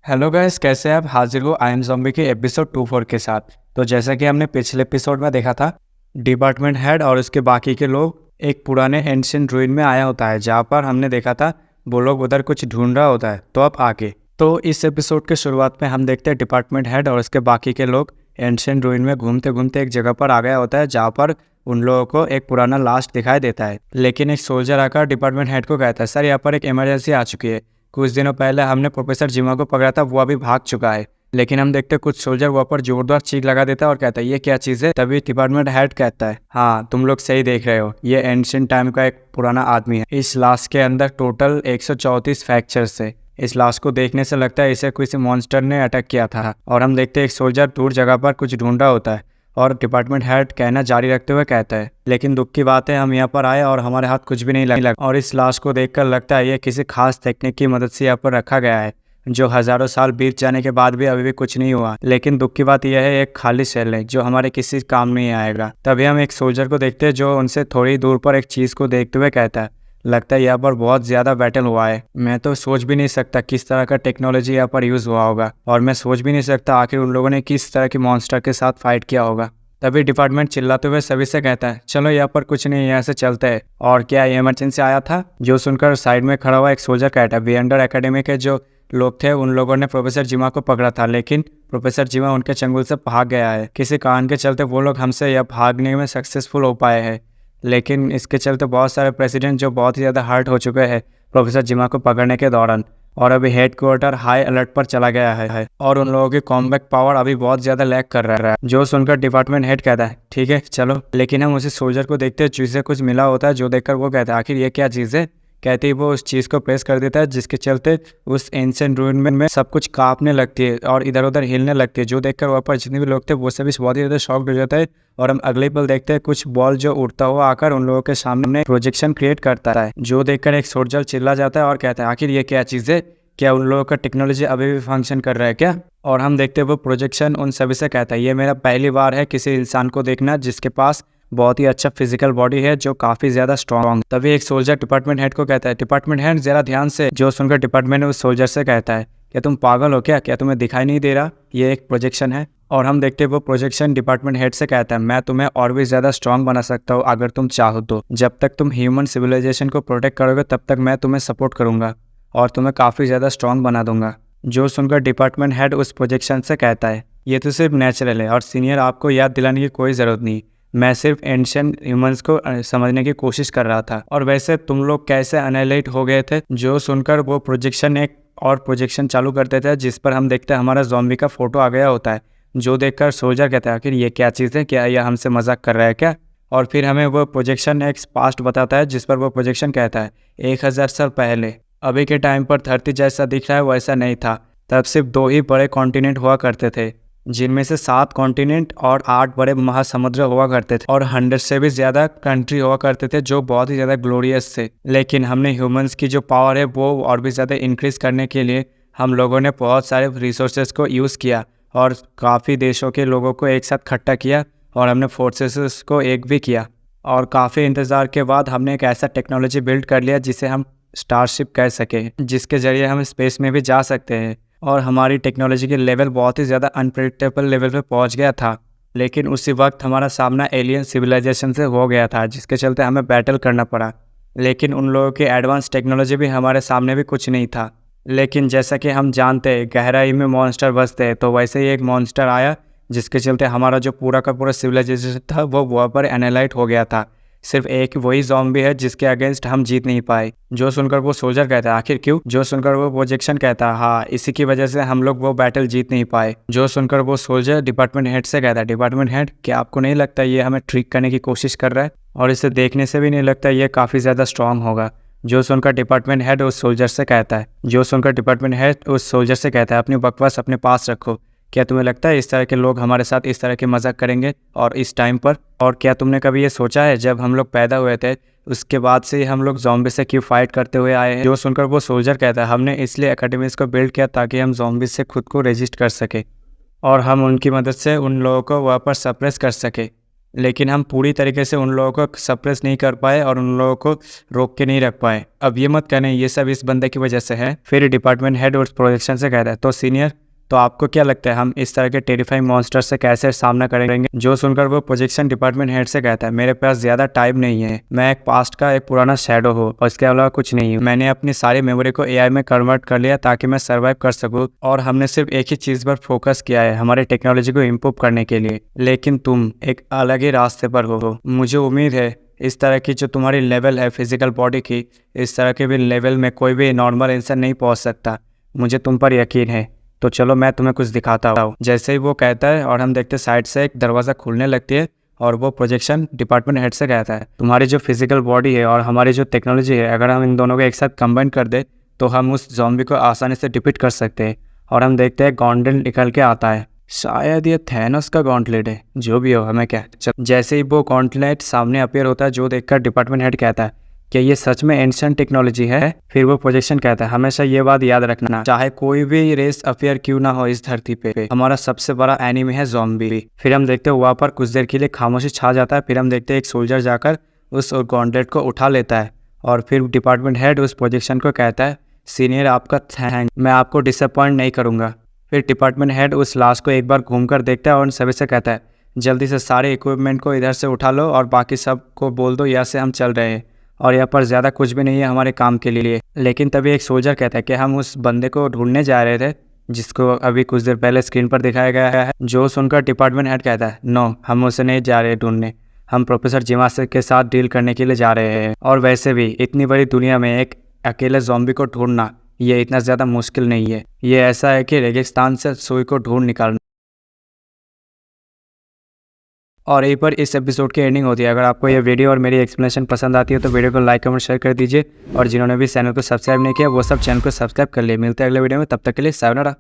Hello guys, कैसे हैं आप? हाजिर हो आई एम ज़ॉम्बी के एपिसोड 24 के साथ। तो जैसा कि हमने पिछले एपिसोड में देखा था, डिपार्टमेंट हेड और उसके बाकी के लोग एक पुराने एंशिएंट रूइन में आया होता है, जहाँ पर हमने देखा था वो लोग उधर कुछ ढूंढ रहा होता है। तो अब आगे तो इस एपिसोड के शुरुआत में हम देखते हैं डिपार्टमेंट हेड और उसके बाकी के लोग एंशिएंट रूइन में घूमते घूमते एक जगह पर आ गया होता है, जहाँ पर उन लोगों को एक पुराना लाश दिखाई देता है। लेकिन एक सोल्जर आकर डिपार्टमेंट हेड को कहता है, सर यहाँ पर एक इमरजेंसी आ चुकी है। कुछ दिनों पहले हमने प्रोफेसर जिमा को पकड़ा था, वो अभी भाग चुका है। लेकिन हम देखते हैं कुछ सोल्जर वहाँ पर जोरदार चीख लगा देता है और कहता है, ये क्या चीज़ है? तभी डिपार्टमेंट हेड कहता है, हाँ तुम लोग सही देख रहे हो, ये एंशिएंट टाइम का एक पुराना आदमी है। इस लाश के अंदर टोटल 134 फ्रैक्चर्स है। इस लाश को देखने से लगता है इसे किसी मॉन्स्टर ने अटैक किया था। और हम देखते हैं एक सोल्जर दूर जगह पर कुछ ढूंढ रहा होता है और डिपार्टमेंट हेड कहना जारी रखते हुए कहता है, लेकिन दुख की बात है हम यहाँ पर आए और हमारे हाथ कुछ भी नहीं लगा। और इस लाश को देखकर लगता है ये किसी खास टेक्निक की मदद से यहाँ पर रखा गया है, जो हजारों साल बीत जाने के बाद भी अभी भी कुछ नहीं हुआ। लेकिन दुख की बात यह है एक खाली सेल है जो हमारे किसी काम नहीं आएगा। तभी हम एक सोल्जर को देखते हैं जो उनसे थोड़ी दूर पर एक चीज को देखते हुए कहता है, लगता है यहाँ पर बहुत ज्यादा बैटल हुआ है। मैं तो सोच भी नहीं सकता किस तरह का टेक्नोलॉजी यहाँ पर यूज हुआ होगा, और मैं सोच भी नहीं सकता आखिर उन लोगों ने किस तरह के मॉन्स्टर के साथ फाइट किया होगा। तभी डिपार्टमेंट चिल्लाते हुए सभी से कहता है, चलो यहाँ पर कुछ नहीं, यहाँ से चलते हैं। और क्या ये इमरजेंसी आया था? जो सुनकर साइड में खड़ा हुआ एक सोल्जर कहता है, वियंडर एकेडमी के जो लोग थे उन लोगों ने प्रोफेसर जिमा को पकड़ा था, लेकिन प्रोफेसर जिमा उनके चंगुल से भाग गया है। किसी कारण के चलते वो लोग हमसे यह भागने में सक्सेसफुल हो पाए हैं। लेकिन इसके चलते बहुत सारे प्रेसिडेंट जो बहुत ही ज़्यादा हर्ट हो चुके हैं प्रोफेसर जिमा को पकड़ने के दौरान, और अभी हेड क्वार्टर हाई अलर्ट पर चला गया है और उन लोगों की कॉम्बैट पावर अभी बहुत ज्यादा लैग कर रहा है। जो सुनकर डिपार्टमेंट हेड कहता है, ठीक है चलो। लेकिन हम उसी सोल्जर को देखते हैं जिसे कुछ मिला होता है, जो देखकर वो कहता है, आखिर ये क्या चीज़ है? कहते ही वो उस चीज़ को प्रेस कर देता है, जिसके चलते उस एंशिएंट रूइन में सब कुछ कांपने लगती है और इधर उधर हिलने लगती है। जो देखकर वहाँ पर जितने भी लोग थे वो सभी बहुत ही ज़्यादा शॉक्ड हो जाता है। और हम अगले पल देखते हैं कुछ बॉल जो उड़ता हुआ आकर उन लोगों के सामने प्रोजेक्शन क्रिएट करता है। जो देखकर एक सोल्जर चिल्ला जाता है और कहता है, आखिर ये क्या चीज़ है? क्या उन लोगों का टेक्नोलॉजी अभी भी फंक्शन कर रहा है क्या? और हम देखते हैं वो प्रोजेक्शन उन सभी से कहता है, ये मेरा पहली बार है किसी इंसान को देखना जिसके पास बहुत ही अच्छा फिजिकल बॉडी है, जो काफी ज्यादा स्ट्रॉन्ग। तभी एक सोल्जर डिपार्टमेंट हेड को कहता है, डिपार्टमेंट हेड जरा ध्यान से। जो सुनकर डिपार्टमेंट उस सोल्जर से कहता है, क्या तुम पागल हो क्या तुम्हें दिखाई नहीं दे रहा ये एक प्रोजेक्शन है? और हम देखते हैं वो प्रोजेक्शन डिपार्टमेंट हेड से कहता है, मैं तुम्हें और भी ज्यादा स्ट्रॉन्ग बना सकता हूँ अगर तुम चाहो तो। जब तक तुम ह्यूमन सिविलाइजेशन को प्रोटेक्ट करोगे तब तक मैं तुम्हें सपोर्ट करूंगा और तुम्हें काफ़ी ज़्यादा स्ट्रॉन्ग बना दूंगा। जो सुनकर डिपार्टमेंट हेड उस प्रोजेक्शन से कहता है, ये तो सिर्फ नेचुरल है और सीनियर आपको याद दिलाने की कोई ज़रूरत नहीं, मैं सिर्फ एंशिएंट ह्यूमंस को समझने की कोशिश कर रहा था। और वैसे तुम लोग कैसे अनाइलेट हो गए थे? जो सुनकर वो प्रोजेक्शन एक और प्रोजेक्शन चालू कर देता है, जिस पर हम देखते हैं हमारा ज़ॉम्बी का फोटो आ गया होता है। जो देखकर सोल्जर कहता है, आखिर ये क्या चीज़ है? क्या यह हमसे मजाक कर रहा है क्या? और फिर हमें वो प्रोजेक्शन एक पास्ट बताता है, जिस पर वो प्रोजेक्शन कहता है, 1000 साल पहले अभी के टाइम पर धरती जैसा दिख रहा है वैसा नहीं था। तब सिर्फ 2 ही बड़े कॉन्टिनेंट हुआ करते थे, जिनमें से 7 कॉन्टिनेंट और 8 बड़े महासमुद्र हुआ करते थे, और 100 से भी ज़्यादा कंट्री हुआ करते थे जो बहुत ही ज़्यादा ग्लोरियस थे। लेकिन हमने ह्यूमंस की जो पावर है वो और भी ज़्यादा इंक्रीज करने के लिए हम लोगों ने बहुत सारे रिसोर्सेज को यूज़ किया और काफ़ी देशों के लोगों को एक साथ इकट्ठा किया और हमने फोर्सेस को एक भी किया। और काफ़ी इंतज़ार के बाद हमने एक ऐसा टेक्नोलॉजी बिल्ड कर लिया जिसे हम स्टारशिप कह सके, जिसके ज़रिए हम स्पेस में भी जा सकते हैं। और हमारी टेक्नोलॉजी के लेवल बहुत ही ज़्यादा अनप्रेडिक्टेबल लेवल पे पहुंच गया था। लेकिन उसी वक्त हमारा सामना एलियन सिविलाइजेशन से हो गया था, जिसके चलते हमें बैटल करना पड़ा। लेकिन उन लोगों की एडवांस टेक्नोलॉजी भी हमारे सामने भी कुछ नहीं था। लेकिन जैसा कि हम जानते हैं गहराई में मॉन्स्टर बसते हैं, तो वैसे ही एक मॉन्स्टर आया, जिसके चलते हमारा जो पूरा का पूरा सिविलाइजेशन था वो वहाँ पर एनालाइट हो गया था। सिर्फ एक वही ज़ॉम्बी है जिसके अगेंस्ट हम जीत नहीं पाए। जो सुनकर वो सोल्जर कहता है, आखिर क्यों? जो सुनकर वो प्रोजेक्शन कहता है, हाँ इसी की वजह से हम लोग वो बैटल जीत नहीं पाए। जो सुनकर वो सोल्जर डिपार्टमेंट हेड से कहता है, डिपार्टमेंट हेड क्या आपको नहीं लगता ये हमें ट्रिक करने की कोशिश कर रहा है? और इसे देखने से भी नहीं लगता ये काफ़ी ज़्यादा स्ट्रॉन्ग होगा। जो सुनकर डिपार्टमेंट हेड उस सोल्जर से कहता है, अपनी बकवास अपने पास रखो। क्या तुम्हें लगता है इस तरह के लोग हमारे साथ इस तरह के मजाक करेंगे और इस टाइम पर? और क्या तुमने कभी ये सोचा है जब हम लोग पैदा हुए थे उसके बाद से हम लोग ज़ॉम्बी से क्यों फाइट करते हुए आए हैं? जो सुनकर वो सोल्जर कहता है, हमने इसलिए एकेडमीज को बिल्ड किया ताकि हम ज़ॉम्बी से खुद को रेजिस्ट कर सके और हम उनकी मदद से उन लोगों को वहाँ पर सप्रेस कर सके। लेकिन हम पूरी तरीके से उन लोगों को सप्रेस नहीं कर पाए और उन लोगों को रोक के नहीं रख पाए। अब ये मत कहना ये सब इस बंदे की वजह से है। फिर डिपार्टमेंट हेड उस प्रोजेक्शन से कहता है, तो सीनियर, तो आपको क्या लगता है हम इस तरह के टेरिफाइंग मॉन्स्टर से कैसे सामना करेंगे? जो सुनकर वो प्रोजेक्शन डिपार्टमेंट हेड से कहता है, मेरे पास ज़्यादा टाइम नहीं है, मैं एक पास्ट का एक पुराना शैडो हूँ और इसके अलावा कुछ नहीं हूँ। मैंने अपनी सारी मेमोरी को एआई में कन्वर्ट कर लिया ताकि मैं सर्वाइव कर सकूँ और हमने सिर्फ एक ही चीज़ पर फोकस किया है, हमारी टेक्नोलॉजी को इम्प्रूव करने के लिए। लेकिन तुम एक अलग ही रास्ते पर हो। मुझे उम्मीद है इस तरह की जो तुम्हारी लेवल है फिजिकल बॉडी की, इस तरह के भी लेवल में कोई भी नॉर्मल इंसान नहीं पहुँच सकता। मुझे तुम पर यकीन है, तो चलो मैं तुम्हें कुछ दिखाता हूँ। जैसे ही वो कहता है और हम देखते साइड से एक दरवाज़ा खुलने लगती है और वो प्रोजेक्शन डिपार्टमेंट हेड से कहता है, तुम्हारी जो फिजिकल बॉडी है और हमारी जो टेक्नोलॉजी है, अगर हम इन दोनों को एक साथ कंबाइन कर दे तो हम उस ज़ॉम्बी को आसानी से डिफीट कर सकते हैं। और हम देखते हैं गॉन्टलेट निकल के आता है, शायद ये थैनोस का गॉन्टलेट है, जो भी हो हमें क्या। जैसे ही वो गॉन्टलेट सामने अपीयर होता है, जो देखकर डिपार्टमेंट हेड कहता है कि ये सच में एंशिएंट टेक्नोलॉजी है। फिर वो प्रोजेक्शन कहता है, हमेशा ये बात याद रखना, चाहे कोई भी रेस अपीयर क्यों ना हो इस धरती पे, हमारा सबसे बड़ा एनिमी है ज़ॉम्बी। फिर हम देखते हैं वहाँ पर कुछ देर के लिए खामोशी छा जाता है। फिर हम देखते हैं एक सोल्जर जाकर उस गॉन्टलेट को उठा लेता है और फिर डिपार्टमेंट हेड उस प्रोजेक्शन को कहता है, सीनियर आपका थैंक, मैं आपको डिसअपॉइंट नहीं करूँगा। फिर डिपार्टमेंट हेड उस लाश को एक बार घूमकर देखता है और उन सभी से कहता है, जल्दी से सारे इक्विपमेंट को इधर से उठा लो और बाकी सब को बोल दो यहाँ से हम चल रहे हैं और यहाँ पर ज़्यादा कुछ भी नहीं है हमारे काम के लिए। लेकिन तभी एक सोल्जर कहता है कि हम उस बंदे को ढूंढने जा रहे थे जिसको अभी कुछ देर पहले स्क्रीन पर दिखाया गया है। जो सुनकर डिपार्टमेंट हेड कहता है, नो, हम उसे नहीं जा रहे ढूंढने, हम प्रोफेसर जिमासे के साथ डील करने के लिए जा रहे हैं। और वैसे भी इतनी बड़ी दुनिया में एक अकेले ज़ॉम्बी को ढूंढना ये इतना ज़्यादा मुश्किल नहीं है, ये ऐसा है कि रेगिस्तान से सुई को ढूंढ निकालना। और यहीं पर इस एपिसोड की एंडिंग होती है। अगर आपको ये वीडियो और मेरी एक्सप्लेनेशन पसंद आती है तो वीडियो को लाइक कमेंट शेयर कर दीजिए और जिन्होंने भी चैनल को सब्सक्राइब नहीं किया वो सब चैनल को सब्सक्राइब कर लिए। मिलते हैं अगले वीडियो में, तब तक के लिए सायोनारा।